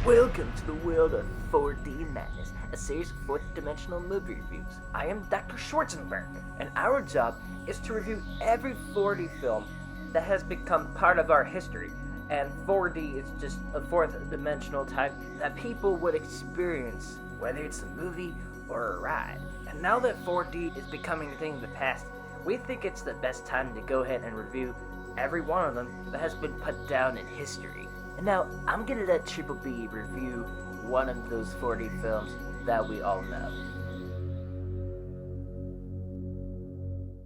Welcome to the world of 4D Madness, a series of fourth-dimensional movie reviews. I am Dr. Schwarzenberg, and our job is to review every 4D film that has become part of our history. And 4D is just a fourth-dimensional type that people would experience, whether it's a movie or a ride. And now that 4D is becoming a thing of the past, we think it's the best time to go ahead and review every one of them that has been put down in history. And now, I'm gonna let Triple B review one of those 4D films that we all know.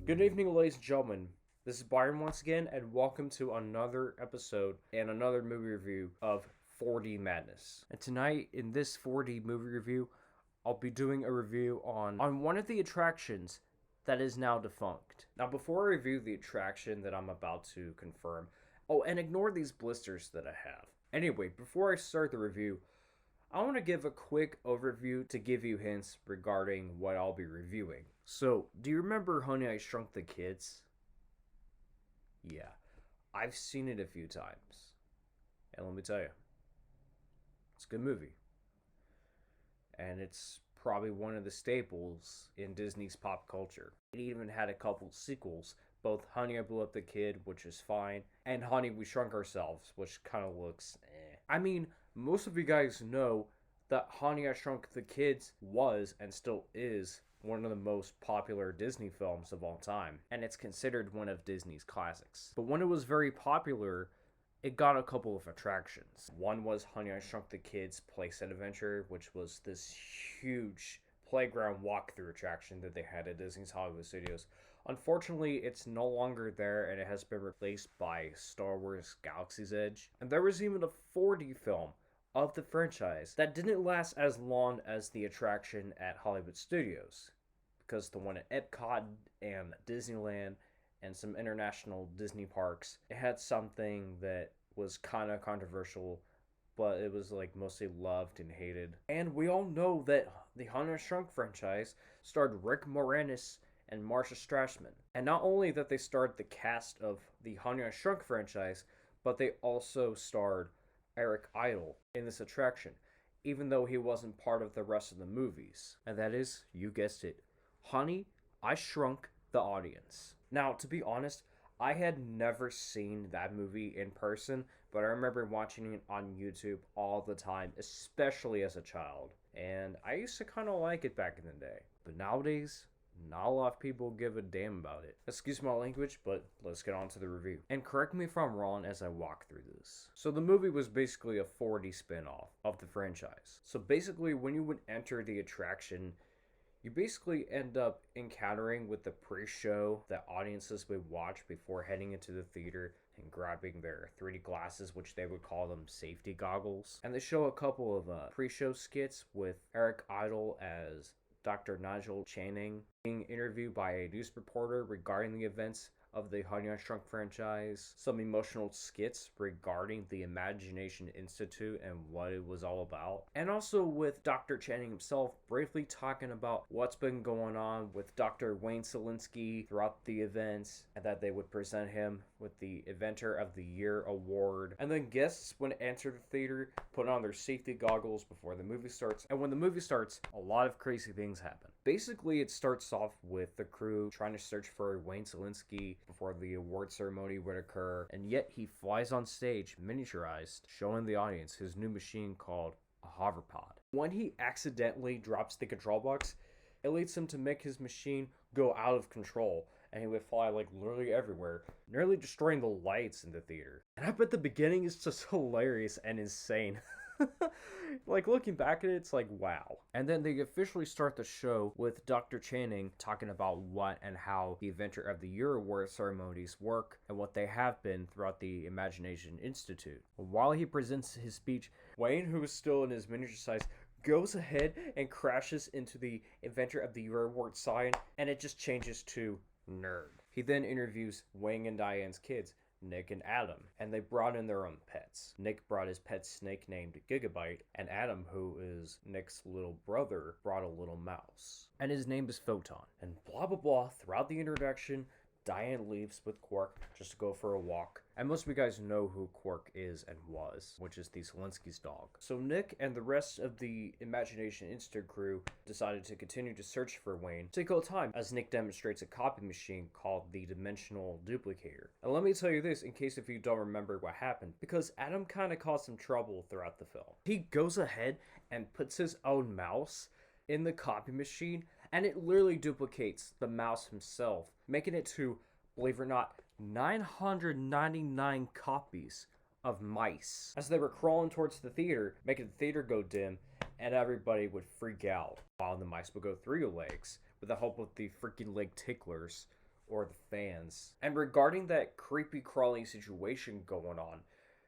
Good evening, ladies and gentlemen. This is Byron once again, and welcome to another episode and another movie review of 4D Madness. And tonight, in this 4D movie review, I'll be doing a review on one of the attractions that is now defunct. Now, before I review the attraction that I'm about to confirm, oh, and ignore these blisters that I have. Anyway, before I start the review, I want to give a quick overview to give you hints regarding what I'll be reviewing. So, do you remember Honey, I Shrunk the Kids? Yeah, I've seen it a few times. And let me tell you, it's a good movie. And it's probably one of the staples in Disney's pop culture. It even had a couple sequels. Both Honey, I Blew Up the Kid, which is fine, and Honey, We Shrunk Ourselves, which kind of looks eh. I mean, most of you guys know that Honey, I Shrunk the Kids was, and still is, one of the most popular Disney films of all time, and it's considered one of Disney's classics. But when it was very popular, it got a couple of attractions. One was Honey, I Shrunk the Kids Playset Adventure, which was this huge playground walkthrough attraction that they had at Disney's Hollywood Studios. Unfortunately, it's no longer there, and it has been replaced by Star Wars Galaxy's Edge. And there was even a 4D film of the franchise that didn't last as long as the attraction at Hollywood Studios, because the one at Epcot and Disneyland and some international Disney parks, it had something that was kind of controversial, but it was like mostly loved and hated. And we all know that the Honey, I Shrunk franchise starred Rick Moranis and Marsha Strassman. And not only that they starred the cast of the Honey, I Shrunk franchise, but they also starred Eric Idle in this attraction, even though he wasn't part of the rest of the movies. And that is, you guessed it, Honey, I Shrunk the Audience. Now, to be honest, I had never seen that movie in person, but I remember watching it on YouTube all the time, especially as a child. And I used to kind of like it back in the day. But nowadays, not a lot of people give a damn about it. Excuse my language, but let's get on to the review. And correct me if I'm wrong as I walk through this. So the movie was basically a 4D spinoff of the franchise. So basically, when you would enter the attraction, you basically end up encountering with the pre-show that audiences would watch before heading into the theater and grabbing their 3D glasses, which they would call them safety goggles. And they show a couple of pre-show skits with Eric Idle as Dr. Nigel Channing being interviewed by a news reporter regarding the events of the Honey, I Shrunk franchise, some emotional skits regarding the Imagination Institute and what it was all about, and also with Dr. Channing himself briefly talking about what's been going on with Dr. Wayne Szalinski throughout the events, and that they would present him with the Inventor of the Year award. And then guests would enter the theater, put on their safety goggles before the movie starts, and when the movie starts, a lot of crazy things happen. Basically, it starts off with the crew trying to search for Wayne Szalinski before the award ceremony would occur, and yet he flies on stage, miniaturized, showing the audience his new machine called a hoverpod. When he accidentally drops the control box, it leads him to make his machine go out of control, and he would fly like literally everywhere, nearly destroying the lights in the theater. And I bet the beginning is just hilarious and insane. Like, looking back at it, it's like, wow. And then they officially start the show with Dr. Channing talking about what and how the Inventor of the Year award ceremonies work and what they have been throughout the Imagination Institute. While he presents his speech, Wayne, who is still in his miniature size, goes ahead and crashes into the Inventor of the Year award sign, and it just changes to nerd. He then interviews Wayne and Diane's kids, Nick and Adam, and they brought in their own pets. Nick brought his pet snake named Gigabyte, and Adam, who is Nick's little brother, brought a little mouse. And his name is Photon. And blah blah blah, throughout the introduction, Diane leaves with Quark just to go for a walk. And most of you guys know who Quark is and was, which is the Zelensky's dog. So Nick and the rest of the Imagination Institute crew decided to continue to search for Wayne to take a little time as Nick demonstrates a copy machine called the Dimensional Duplicator. And let me tell you this in case if you don't remember what happened, because Adam kind of caused some trouble throughout the film. He goes ahead and puts his own mouse in the copy machine, and it literally duplicates the mouse himself, making it to, believe it or not, 999 copies of mice as they were crawling towards the theater, making the theater go dim, and everybody would freak out while the mice would go through your legs with the help of the freaking leg ticklers or the fans. And regarding that creepy crawling situation going on,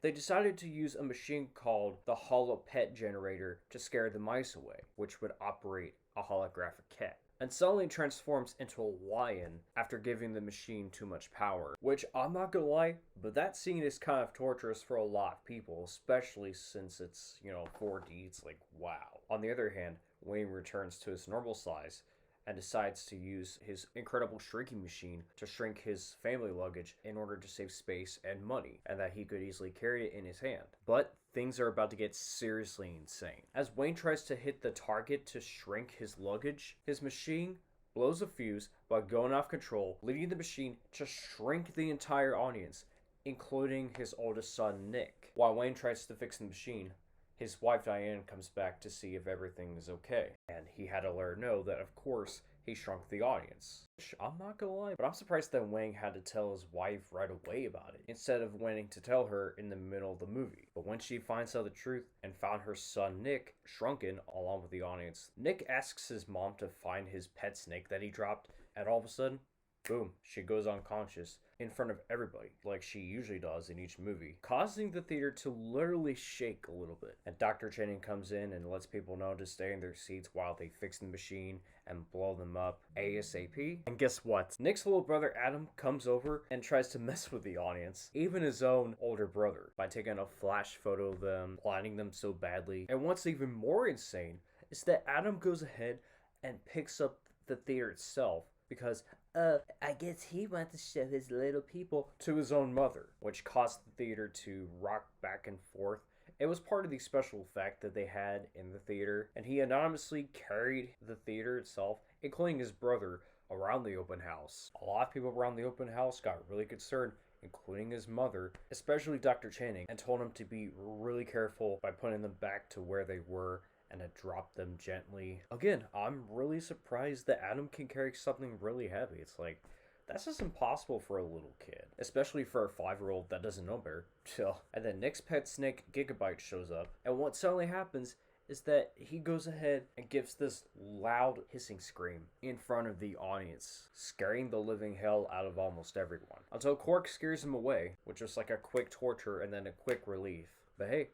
they decided to use a machine called the Holopet generator to scare the mice away, which would operate a holographic cat, and suddenly transforms into a lion after giving the machine too much power. Which, I'm not gonna lie, but that scene is kind of torturous for a lot of people, especially since it's, 4D, it's like, wow. On the other hand, Wayne returns to his normal size and decides to use his incredible shrinking machine to shrink his family luggage in order to save space and money, and that he could easily carry it in his hand. But things are about to get seriously insane. As Wayne tries to hit the target to shrink his luggage, his machine blows a fuse by going off control, leading the machine to shrink the entire audience, including his oldest son, Nick. While Wayne tries to fix the machine, his wife Diane comes back to see if everything is okay, and he had to let her know that, of course, he shrunk the audience. Which, I'm not gonna lie, but I'm surprised that Wayne had to tell his wife right away about it, instead of waiting to tell her in the middle of the movie. But when she finds out the truth and found her son Nick shrunken along with the audience, Nick asks his mom to find his pet snake that he dropped, and all of a sudden, boom, she goes unconscious in front of everybody, like she usually does in each movie, causing the theater to literally shake a little bit. And Dr. Channing comes in and lets people know to stay in their seats while they fix the machine and blow them up ASAP. And guess what? Nick's little brother Adam comes over and tries to mess with the audience, even his own older brother, by taking a flash photo of them, plotting them so badly. And what's even more insane is that Adam goes ahead and picks up the theater itself, because I guess he wants to show his little people to his own mother, which caused the theater to rock back and forth. It was part of the special effect that they had in the theater, and he anonymously carried the theater itself, including his brother, around the open house. A lot of people around the open house got really concerned, including his mother, especially Dr. Channing, and told him to be really careful by putting them back to where they were and to drop them gently. Again, I'm really surprised that Adam can carry something really heavy. It's like, that's just impossible for a little kid, especially for a 5-year-old that doesn't know better. Chill. And then Nick's pet snake, Gigabyte, shows up, and what suddenly happens is that he goes ahead and gives this loud hissing scream in front of the audience, scaring the living hell out of almost everyone, until Quark scares him away, which was like a quick torture and then a quick relief. But hey,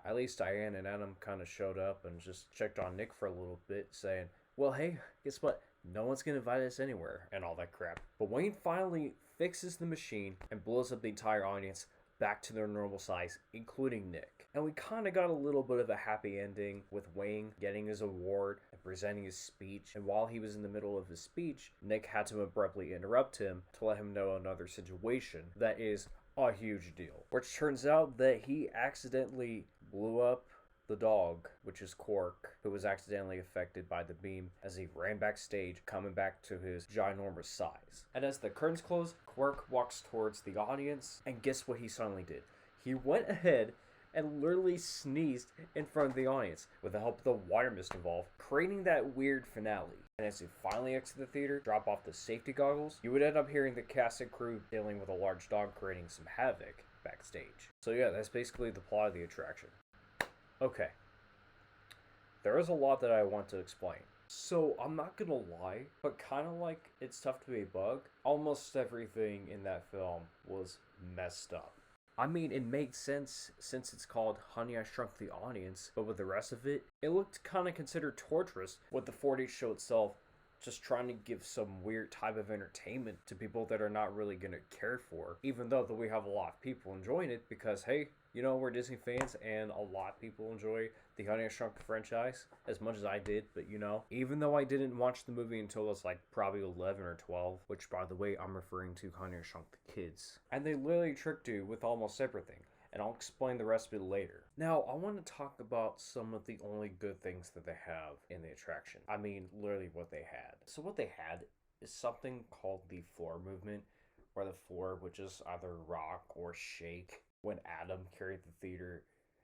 at least Diane and Adam kind of showed up and just checked on Nick for a little bit, saying, well, hey, guess what? No one's gonna invite us anywhere, and all that crap. But Wayne finally fixes the machine and blows up the entire audience back to their normal size, including Nick. And we kind of got a little bit of a happy ending with Wayne getting his award and presenting his speech. And while he was in the middle of his speech, Nick had to abruptly interrupt him to let him know another situation that is a huge deal. Which turns out that he accidentally blew up the dog, which is Quark, who was accidentally affected by the beam as he ran backstage, coming back to his ginormous size. And as the curtains close, Quark walks towards the audience, and guess what he suddenly did? He went ahead and literally sneezed in front of the audience with the help of the water mist involved, creating that weird finale. And as you finally exit the theater, drop off the safety goggles, you would end up hearing the cast and crew dealing with a large dog creating some havoc backstage. So yeah, that's basically the plot of the attraction. Okay, there is a lot that I want to explain. So I'm not gonna lie, but kind of like It's Tough to Be a Bug, almost everything in that film was messed up. I mean, it makes sense since it's called Honey, I Shrunk the Audience, but with the rest of it, it looked kind of considered torturous, with the 4D show itself just trying to give some weird type of entertainment to people that are not really gonna care for, even though we have a lot of people enjoying it because, hey, You know, we're Disney fans, and a lot of people enjoy the Honey I Shrunk the franchise as much as I did. But you know, even though I didn't watch the movie until I was like probably 11 or 12, which by the way, I'm referring to Honey I Shrunk the Kids, and they literally tricked you with almost everything. And I'll explain the rest of it later. Now, I want to talk about some of the only good things that they have in the attraction. I mean, literally what they had. So what they had is something called the floor movement, where the floor would just either rock or shake when Adam carried the theater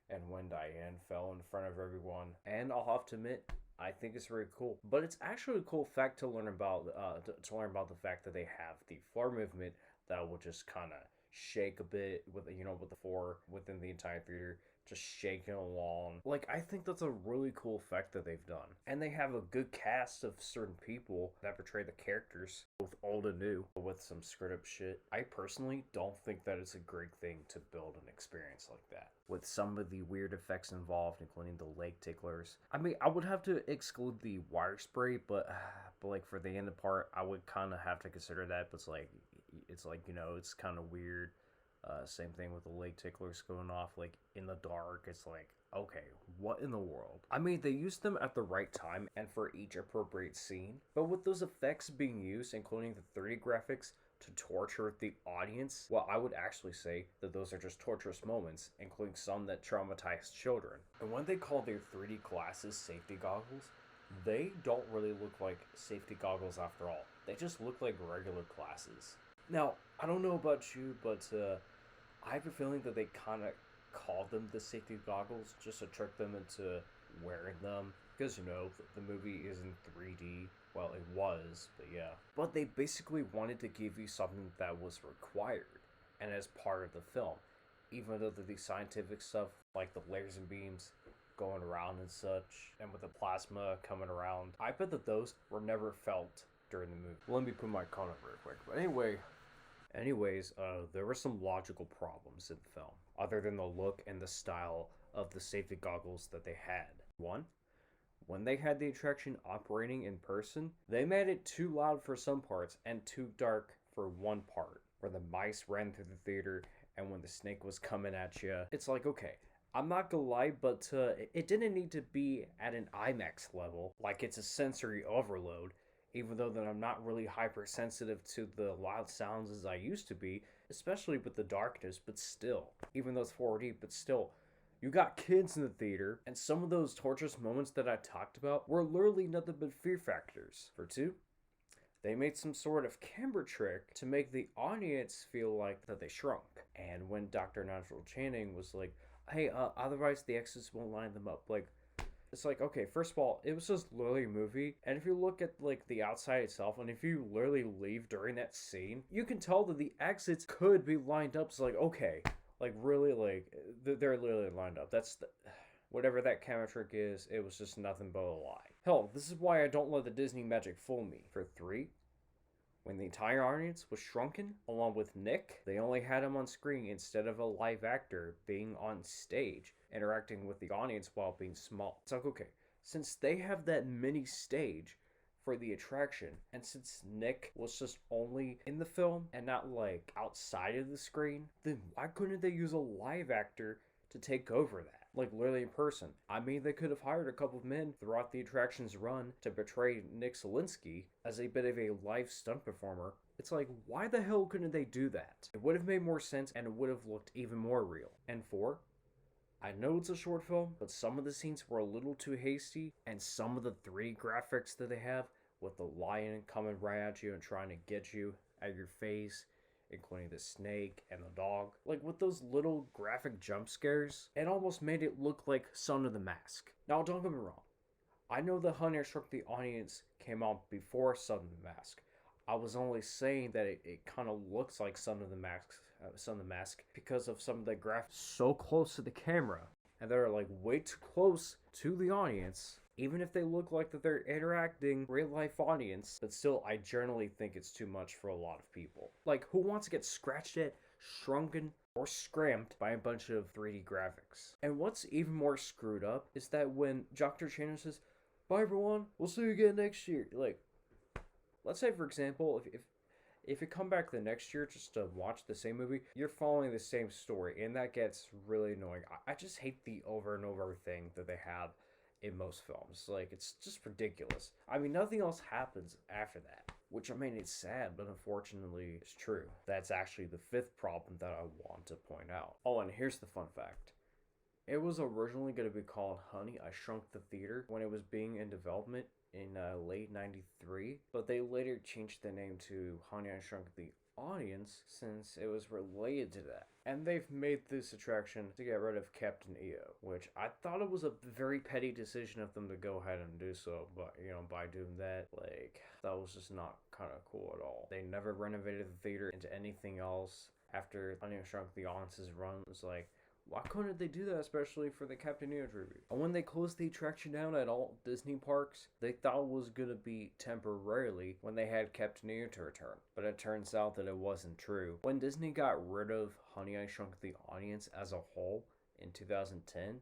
and when Diane fell in front of everyone. And I'll have to admit, I think it's very cool. But it's actually a cool fact to learn about. To learn about the fact that they have the floor movement that will just kind of shake a bit with with the floor within the entire theater, just shaking along. Like, I think that's a really cool effect that they've done. And they have a good cast of certain people that portray the characters, both old and new, with some screwed up shit. I personally don't think that it's a great thing to build an experience like that, with some of the weird effects involved, including the leg ticklers. I mean, I would have to exclude the wire spray, but like for the end part, I would kind of have to consider that. But it's like it's kind of weird. Same thing with the leg ticklers going off like in the dark. It's like, okay, what in the world? I mean, they used them at the right time and for each appropriate scene, but with those effects being used, including the 3D graphics, to torture the audience, well, I would actually say that those are just torturous moments, including some that traumatize children. And when they call their 3D glasses safety goggles, they don't really look like safety goggles after all. They just look like regular glasses. Now, I don't know about you, but I have a feeling that they kind of called them the safety goggles just to trick them into wearing them. Because, the movie isn't 3D. Well, it was, but yeah. But they basically wanted to give you something that was required and as part of the film. Even though the scientific stuff, like the lasers and beams going around and such, and with the plasma coming around, I bet that those were never felt during the movie. Let me put my cone up real quick. But anyways, there were some logical problems in the film, other than the look and the style of the safety goggles that they had. One, when they had the attraction operating in person, they made it too loud for some parts and too dark for one part, where the mice ran through the theater and when the snake was coming at you. It's like, okay, I'm not gonna lie, but it didn't need to be at an IMAX level, like it's a sensory overload. Even though that I'm not really hypersensitive to the loud sounds as I used to be, especially with the darkness, but still, even though it's 4D, but still, you got kids in the theater, and some of those torturous moments that I talked about were literally nothing but fear factors. For two, they made some sort of camera trick to make the audience feel like that they shrunk. And when Dr. Nigel Channing was like, hey, otherwise the exits won't line them up, like, it's like, okay, first of all, it was just literally a movie, and if you look at, like, the outside itself, and if you literally leave during that scene, you can tell that the exits could be lined up. It's like, okay, like, really, like, they're literally lined up. That's whatever that camera trick is, it was just nothing but a lie. Hell, this is why I don't let the Disney magic fool me. For three, when the entire audience was shrunken, along with Nick, they only had him on screen instead of a live actor being on stage, interacting with the audience while being small. It's like, okay, since they have that mini stage for the attraction, and since Nick was just only in the film and not like outside of the screen, then why couldn't they use a live actor to take over that? Like, literally in person. I mean, they could have hired a couple of men throughout the attraction's run to portray Nick Solinsky as a bit of a live stunt performer. It's like, why the hell couldn't they do that? It would have made more sense and it would have looked even more real. And four, I know it's a short film, but some of the scenes were a little too hasty, and some of the 3D graphics that they have, with the lion coming right at you and trying to get you at your face, including the snake and the dog. Like, with those little graphic jump scares, it almost made it look like Son of the Mask. Now, don't get me wrong. I know that Honey I Shrunk the Audience came out before Son of the Mask. I was only saying that it kind of looks like Son of the Mask because of some of the graphics so close to the camera, and they're like way too close to the audience. Even if they look like that they're interacting real life audience, but still, I generally think it's too much for a lot of people. Like, who wants to get scratched at, shrunken, or scramped by a bunch of 3D graphics? And what's even more screwed up is that when Dr. Channing says, "Bye everyone, we'll see you again next year," like, let's say for example, If you come back the next year just to watch the same movie, you're following the same story, and that gets really annoying. I just hate the over and over thing that they have in most films. Like, it's just ridiculous. I mean, nothing else happens after that. Which, I mean, it's sad, but unfortunately, it's true. That's actually the fifth problem that I want to point out. Oh, and here's the fun fact. It was originally going to be called Honey, I Shrunk the Theater when it was being in development in late 93, but they later changed the name to Honey, I Shrunk the Audience since it was related to that. And they've made this attraction to get rid of Captain EO, which I thought it was a very petty decision of them to go ahead and do so, but by doing that, like, that was just not kind of cool at all. They never renovated the theater into anything else after Honey, I Shrunk the Audience's run. It was like, why couldn't they do that, especially for the Captain EO tribute? And when they closed the attraction down at all Disney parks, they thought it was gonna be temporarily when they had Captain EO to return. But it turns out that it wasn't true. When Disney got rid of Honey, I Shrunk the Audience as a whole in 2010,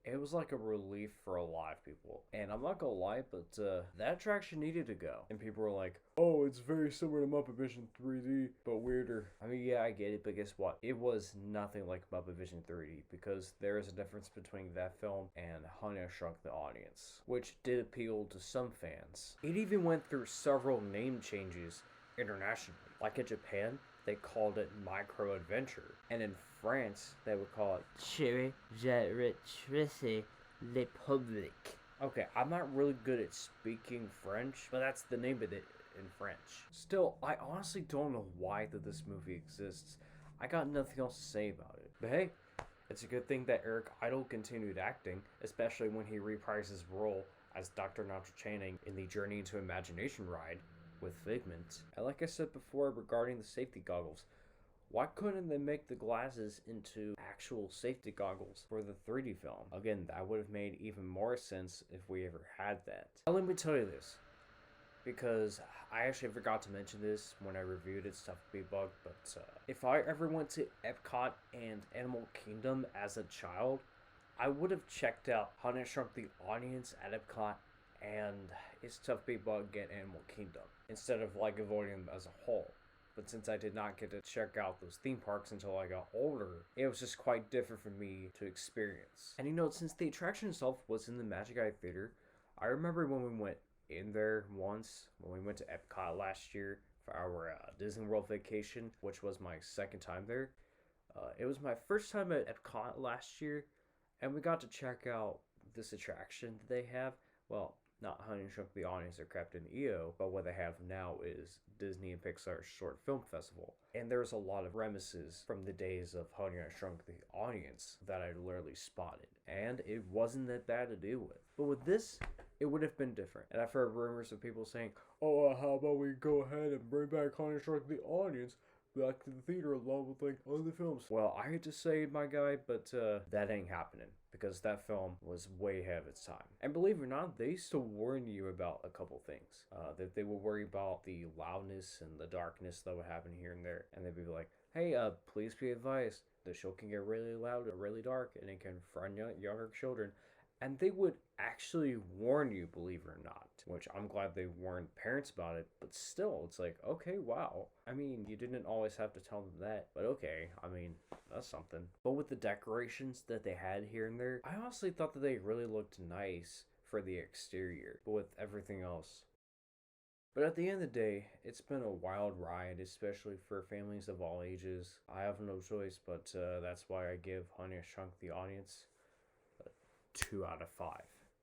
it was like a relief for a lot of people. And I'm not gonna lie, but that attraction needed to go. And people were like, oh, it's very similar to Muppet Vision 3D, but weirder. I mean, yeah, I get it, but guess what? It was nothing like Muppet Vision 3D, because there is a difference between that film and Honey, I Shrunk the Audience, which did appeal to some fans. It even went through several name changes internationally. Like in Japan, they called it Micro Adventure, and in France, they would call it Chérie, je retrace le public. Okay, I'm not really good at speaking French, but that's the name of it in French. Still, I honestly don't know why that this movie exists. I got nothing else to say about it. But hey, it's a good thing that Eric Idle continued acting, especially when he reprised his role as Dr. Nigel Channing in the Journey into Imagination ride with Figment. And like I said before regarding the safety goggles, why couldn't they make the glasses into actual safety goggles for the 3D film? Again, that would have made even more sense if we ever had that. Now, let me tell you this, because I actually forgot to mention this when I reviewed it, Stuff to Be Bugged, but if I ever went to Epcot and Animal Kingdom as a child, I would have checked out Honey, I Shrunk the Audience at Epcot and It's Tough to Be Bugged at Animal Kingdom, instead of like avoiding them as a whole. But since I did not get to check out those theme parks until I got older, it was just quite different for me to experience. And since the attraction itself was in the Magic Eye Theater, I remember when we went in there once, when we went to Epcot last year for our Disney World vacation, which was my second time there. It was my first time at Epcot last year, and we got to check out this attraction that they have. Well, not Honey, I Shrunk the Audience or Captain EO, but what they have now is Disney and Pixar's Short Film Festival. And there's a lot of reminiscences from the days of Honey, I Shrunk the Audience that I literally spotted. And it wasn't that bad to deal with. But with this, it would have been different. And I've heard rumors of people saying, oh, how about we go ahead and bring back Honey, I Shrunk the Audience back to the theater along with like other films. Well, I hate to say it, my guy, but that ain't happening, because that film was way ahead of its time. And believe it or not, they used to warn you about a couple things. That they would worry about the loudness and the darkness that would happen here and there, and they'd be like, hey, please be advised, the show can get really loud or really dark, and it can frighten younger children. And they would actually warn you, believe it or not, which I'm glad they warned parents about it, but still, it's like, okay, wow. I mean, you didn't always have to tell them that, but okay, I mean, that's something. But with the decorations that they had here and there, I honestly thought that they really looked nice for the exterior, but with everything else. But at the end of the day, it's been a wild ride, especially for families of all ages. I have no choice, but that's why I give Honey, I Shrunk the Audience 2 out of 5.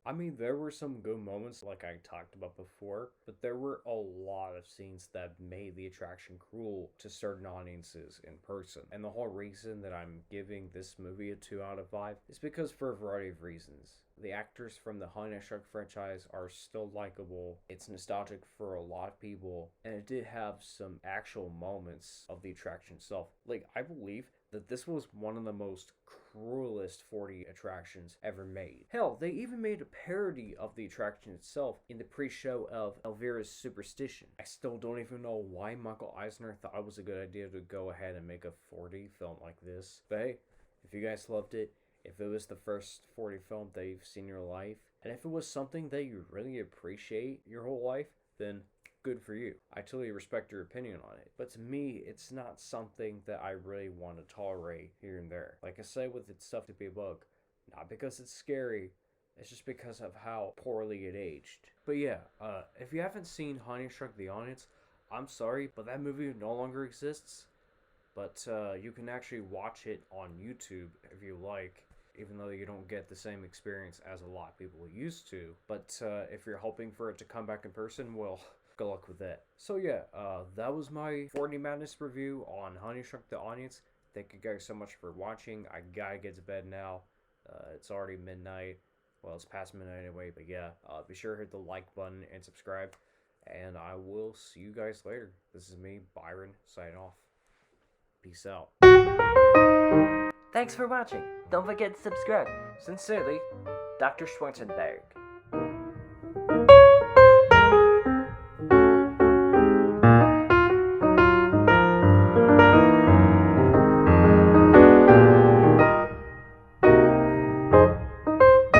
I mean, there were some good moments like I talked about before, but there were a lot of scenes that made the attraction cruel to certain audiences in person. And the whole reason that I'm giving this movie a 2 out of 5 is because for a variety of reasons. The actors from the Honey, I Shrunk franchise are still likable, it's nostalgic for a lot of people, and it did have some actual moments of the attraction itself. Like, I believe that this was one of the most cruelest 4D attractions ever made. Hell, they even made a parody of the attraction itself in the pre-show of Elvira's Superstition. I still don't even know why Michael Eisner thought it was a good idea to go ahead and make a 4D film like this. But hey, if you guys loved it, if it was the first 4D film that you've seen in your life, and if it was something that you really appreciate your whole life, then good for you. I totally respect your opinion on it. But to me, it's not something that I really want to tolerate here and there. Like I say with It's Tough to Be a Bug, not because it's scary, it's just because of how poorly it aged. But yeah, if you haven't seen I Shrunk the Audience, I'm sorry, but that movie no longer exists. But you can actually watch it on YouTube if you like, even though you don't get the same experience as a lot of people used to. But if you're hoping for it to come back in person, well, good luck with that. So yeah, that was my 40 Madness review on I Shrunk the Audience. Thank you guys so much for watching. I gotta get to bed now. It's already midnight. Well, it's past midnight anyway, but yeah. Be sure to hit the like button and subscribe. And I will see you guys later. This is me, Byron, signing off. Peace out. Thanks for watching. Don't forget to subscribe. Sincerely, Dr. Schwarzenberg.